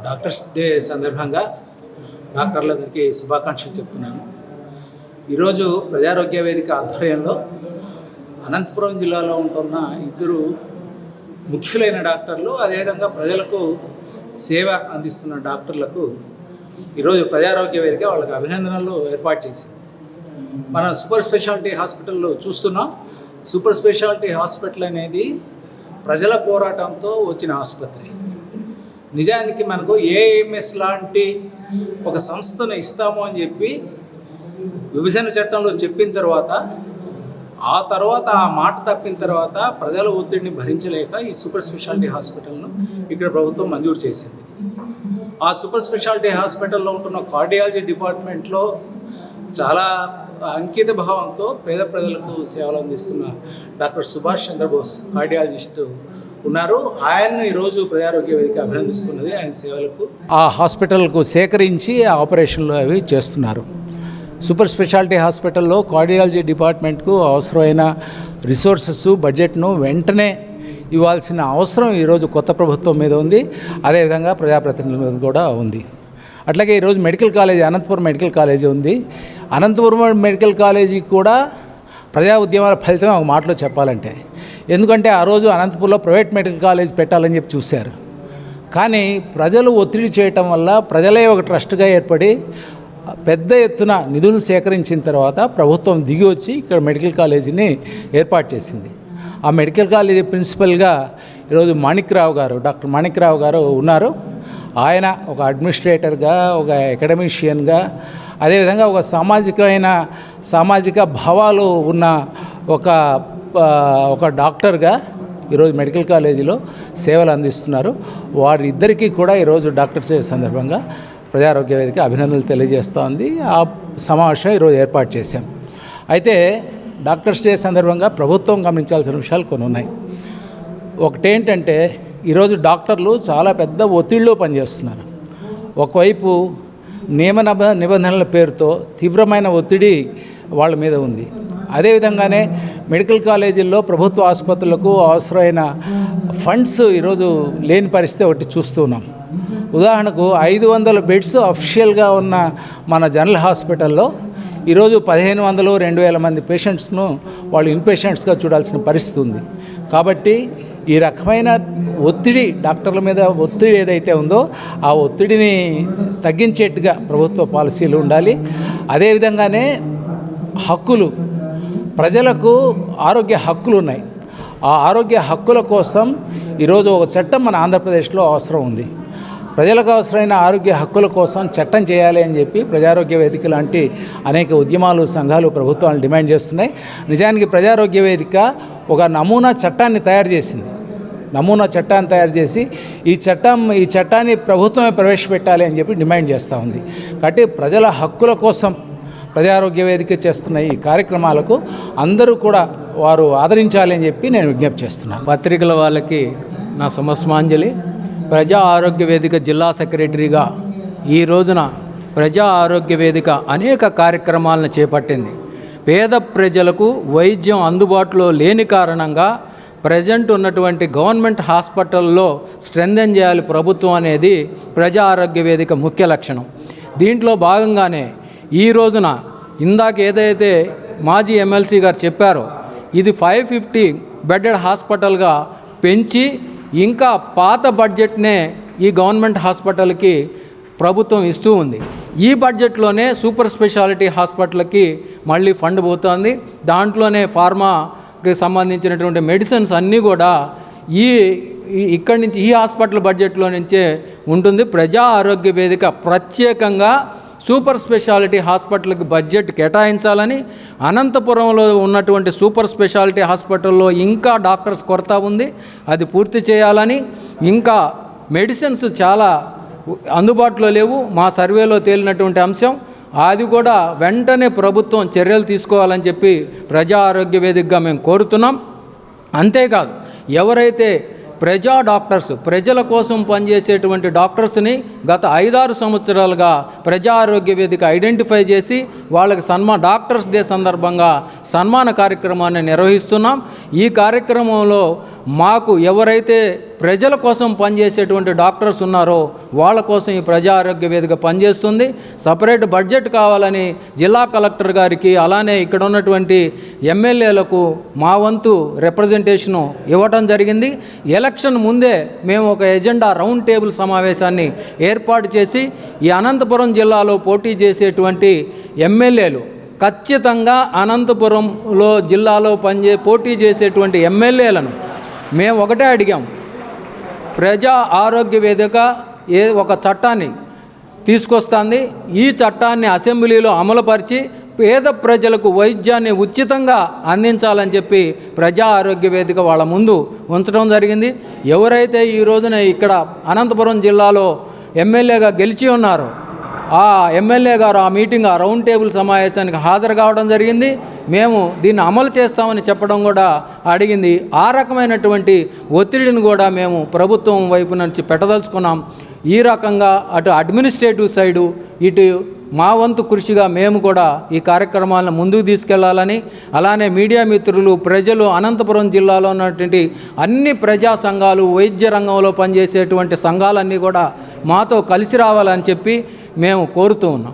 Doctors day సందర్భంగా డాక్టర్లందరికీ శుభాకాంక్షలు చెప్తున్నాను. ఈరోజు ప్రజారోగ్య వేదిక ఆధ్వర్యంలో అనంతపురం జిల్లాలో ఉంటున్న ఇద్దరు ముఖ్యులైన డాక్టర్లు, అదేవిధంగా ప్రజలకు సేవ అందిస్తున్న డాక్టర్లకు ఈరోజు ప్రజారోగ్య వేదిక వాళ్ళకి అభినందనలు ఏర్పాటు చేసింది. మనం సూపర్ స్పెషాలిటీ హాస్పిటల్లో చూస్తున్నాం. సూపర్ స్పెషాలిటీ హాస్పిటల్ అనేది ప్రజల పోరాటంతో వచ్చిన ఆసుపత్రి. నిజానికి మనకు ఏఎంఎస్ లాంటి ఒక సంస్థను ఇస్తాము అని చెప్పి విభజన చట్టంలో చెప్పిన తర్వాత ఆ మాట తప్పిన తర్వాత ప్రజల ఒత్తిడిని భరించలేక ఈ సూపర్ స్పెషాలిటీ హాస్పిటల్ను ఇక్కడ ప్రభుత్వం మంజూరు చేసింది. ఆ సూపర్ స్పెషాలిటీ హాస్పిటల్లో ఉంటున్న కార్డియాలజీ డిపార్ట్మెంట్లో చాలా అంకిత భావంతో పేద ప్రజలకు సేవలు అందిస్తున్న డాక్టర్ సుభాష్ చంద్రబోస్ కార్డియాలజిస్టు ఉన్నారు. ఆయన్ను ఈరోజు ప్రజారోగ్య వేదిక అభినందిస్తున్నది. ఆయన సేవలకు ఆ హాస్పిటల్కు సేకరించి ఆపరేషన్లు అవి చేస్తున్నారు. సూపర్ స్పెషాలిటీ హాస్పిటల్లో కార్డియాలజీ డిపార్ట్మెంట్కు అవసరమైన రిసోర్సెస్ బడ్జెట్ను వెంటనే ఇవ్వాల్సిన అవసరం ఈరోజు కొత్త ప్రభుత్వం మీద ఉంది. అదేవిధంగా ప్రజాప్రతినిధుల మీద కూడా ఉంది. అట్లాగే ఈరోజు medical college, Anantapuram medical college ఉంది. అనంతపురం మెడికల్ కాలేజీ కూడా ప్రజా ఉద్యమాల ఫలితం ఒక మాటలో చెప్పాలంటే, ఎందుకంటే ఆ రోజు అనంతపురంలో ప్రైవేట్ మెడికల్ కాలేజ్ పెట్టాలని చెప్పి చూశారు. కానీ ప్రజలు ఒత్తిడి చేయటం వల్ల ప్రజలే ఒక ట్రస్ట్గా ఏర్పడి పెద్ద ఎత్తున నిధులు సేకరించిన తర్వాత ప్రభుత్వం దిగి వచ్చి ఇక్కడ మెడికల్ కాలేజీని ఏర్పాటు చేసింది. ఆ మెడికల్ కాలేజీ ప్రిన్సిపల్గా ఈరోజు డాక్టర్ మాణిక్రావు గారు ఉన్నారు. ఆయన ఒక అడ్మినిస్ట్రేటర్గా, ఒక అకాడమిషియన్గా, అదేవిధంగా ఒక సామాజిక భావాలు ఉన్న ఒక డాక్టర్గా ఈరోజు మెడికల్ కాలేజీలో సేవలు అందిస్తున్నారు. వారిద్దరికీ కూడా ఈరోజు డాక్టర్స్ డే సందర్భంగా ప్రజారోగ్య వేదిక అభినందనలు తెలియజేస్తూ ఉంది. ఆ సమావేశం ఈరోజు ఏర్పాటు చేశాం. అయితే డాక్టర్స్ డే సందర్భంగా ప్రభుత్వం గమనించాల్సిన విషయాలు కొన్ని ఉన్నాయి. ఒకటేంటంటే ఈరోజు డాక్టర్లు చాలా పెద్ద ఒత్తిడిలో పనిచేస్తున్నారు. ఒకవైపు నియమ నిబంధనల పేరుతో తీవ్రమైన ఒత్తిడి వాళ్ళ మీద ఉంది. అదేవిధంగానే మెడికల్ కాలేజీల్లో ప్రభుత్వ ఆసుపత్రులకు అవసరమైన ఫండ్స్ ఈరోజు లేని పరిస్థితి ఒకటి చూస్తున్నాం. ఉదాహరణకు 500 బెడ్స్ అఫిషియల్గా ఉన్న మన జనరల్ హాస్పిటల్లో ఈరోజు 1500, 2000 మంది పేషెంట్స్ను వాళ్ళు ఇన్పేషెంట్స్గా చూడాల్సిన పరిస్థితి ఉంది. కాబట్టి ఈ రకమైన ఒత్తిడి, డాక్టర్ల మీద ఒత్తిడి ఏదైతే ఉందో ఆ ఒత్తిడిని తగ్గించేట్టుగా ప్రభుత్వ పాలసీలు ఉండాలి. అదేవిధంగానే హక్కులు, ప్రజలకు ఆరోగ్య హక్కులు ఉన్నాయి. ఆ ఆరోగ్య హక్కుల కోసం ఈరోజు ఒక చట్టం మన ఆంధ్రప్రదేశ్లో అవసరం ఉంది. ప్రజలకు అవసరమైన ఆరోగ్య హక్కుల కోసం చట్టం చేయాలి అని చెప్పి ప్రజారోగ్య వేదిక లాంటి అనేక ఉద్యమాలు, సంఘాలు ప్రభుత్వాలు డిమాండ్ చేస్తున్నాయి. నిజానికి ప్రజారోగ్య వేదిక ఒక నమూనా చట్టాన్ని తయారు చేసి ఈ చట్టాన్ని ప్రభుత్వమే ప్రవేశపెట్టాలి అని చెప్పి డిమాండ్ చేస్తూ ఉంది. కాబట్టి ప్రజల హక్కుల కోసం ప్రజారోగ్య వేదిక చేస్తున్న ఈ కార్యక్రమాలకు అందరూ కూడా వారు ఆదరించాలి అని చెప్పి నేను విజ్ఞప్తి చేస్తున్నాను. పత్రికల వాళ్ళకి నా సమస్మాంజలి. ప్రజా ఆరోగ్య వేదిక జిల్లా సెక్రటరీగా ఈ రోజున ప్రజా ఆరోగ్య వేదిక అనేక కార్యక్రమాలను చేపట్టింది. పేద ప్రజలకు వైద్యం అందుబాటులో లేని కారణంగా ప్రజెంట్ ఉన్నటువంటి గవర్నమెంట్ హాస్పిటల్లో స్ట్రెంథెన్ చేయాలి ప్రభుత్వం అనేది ప్రజా ఆరోగ్య వేదిక ముఖ్య లక్షణం. దీంట్లో భాగంగానే ఈ రోజున ఇందాక ఏదైతే మాజీ ఎమ్మెల్సీ గారు చెప్పారో ఇది 550 బెడెడ్ హాస్పిటల్గా పెంచి ఇంకా పాత బడ్జెట్నే ఈ గవర్నమెంట్ హాస్పిటల్కి ప్రభుత్వం ఇస్తూ ఉంది. ఈ బడ్జెట్లోనే సూపర్ స్పెషాలిటీ హాస్పిటల్కి మళ్ళీ ఫండ్ పోతుంది. దాంట్లోనే ఫార్మాకి సంబంధించినటువంటి మెడిసిన్స్ అన్నీ కూడా ఇక్కడి నుంచి ఈ హాస్పిటల్ బడ్జెట్లో నుంచే ఉంటుంది. ప్రజా ఆరోగ్య వేదిక ప్రత్యేకంగా సూపర్ స్పెషాలిటీ హాస్పిటల్కి బడ్జెట్ కేటాయించాలని, అనంతపురంలో ఉన్నటువంటి సూపర్ స్పెషాలిటీ హాస్పిటల్లో ఇంకా డాక్టర్స్ కొరత ఉంది, అది పూర్తి చేయాలని, ఇంకా మెడిసిన్స్ చాలా అందుబాటులో లేవు మా సర్వేలో తేలినటువంటి అంశం, అది కూడా వెంటనే ప్రభుత్వం చర్యలు తీసుకోవాలని చెప్పి ప్రజా ఆరోగ్య వేదికగా మేము కోరుతున్నాం. అంతేకాదు ఎవరైతే ప్రజా డాక్టర్స్, ప్రజల కోసం పనిచేసేటువంటి డాక్టర్స్ని గత 5-6 సంవత్సరాలుగా ప్రజా ఆరోగ్య వేదిక ఐడెంటిఫై చేసి వాళ్ళకి డాక్టర్స్ డే సందర్భంగా సన్మాన కార్యక్రమాన్ని నిర్వహిస్తున్నాం. ఈ కార్యక్రమంలో మాకు ఎవరైతే ప్రజల కోసం పనిచేసేటువంటి డాక్టర్స్ ఉన్నారో వాళ్ళ కోసం ఈ ప్రజా ఆరోగ్య వేదిక పనిచేస్తుంది. సపరేట్ బడ్జెట్ కావాలని జిల్లా కలెక్టర్ గారికి, అలానే ఇక్కడ ఉన్నటువంటి ఎమ్మెల్యేలకు మా వంతు రిప్రజెంటేషను ఇవ్వటం జరిగింది. ఎలక్షన్ ముందే మేము ఒక ఎజెండా రౌండ్ టేబుల్ సమావేశాన్ని ఏర్పాటు చేసి ఈ అనంతపురం జిల్లాలో పోటీ చేసేటువంటి ఎమ్మెల్యేలు ఖచ్చితంగా అనంతపురంలో జిల్లాలో పోటీ చేసేటువంటి ఎమ్మెల్యేలను మేము ఒకటే అడిగాం. ప్రజా ఆరోగ్య వేదిక ఒక చట్టాన్ని తీసుకొస్తుంది. ఈ చట్టాన్ని అసెంబ్లీలో అమలుపరిచి పేద ప్రజలకు వైద్యాన్ని ఉచితంగా అందించాలని చెప్పి ప్రజా ఆరోగ్య వేదిక వాళ్ళ ముందు ఉంచడం జరిగింది. ఎవరైతే ఈ రోజున ఇక్కడ అనంతపురం జిల్లాలో ఎమ్మెల్యేగా గెలిచి ఉన్నారో ఆ ఎమ్మెల్యే గారు ఆ మీటింగ్, ఆ రౌండ్ టేబుల్ సమావేశానికి హాజరు కావడం జరిగింది. మేము దీన్ని అమలు చేస్తామని చెప్పడం కూడా అడిగింది. ఆ రకమైనటువంటి ఒత్తిడిని కూడా మేము ప్రభుత్వం వైపు నుంచి పెట్టదలుచుకున్నాం. ఈ రకంగా అటు అడ్మినిస్ట్రేటివ్ సైడు, ఇటు మా వంతు కృషిగా మేము కూడా ఈ కార్యక్రమాలను ముందుకు తీసుకెళ్లాలని, అలానే మీడియా మిత్రులు, ప్రజలు, అనంతపురం జిల్లాలో ఉన్నటువంటి అన్ని ప్రజా సంఘాలు, వైద్య రంగంలో పనిచేసేటువంటి సంఘాలన్నీ కూడా మాతో కలిసి రావాలని చెప్పి మేము కోరుతూ ఉన్నాం.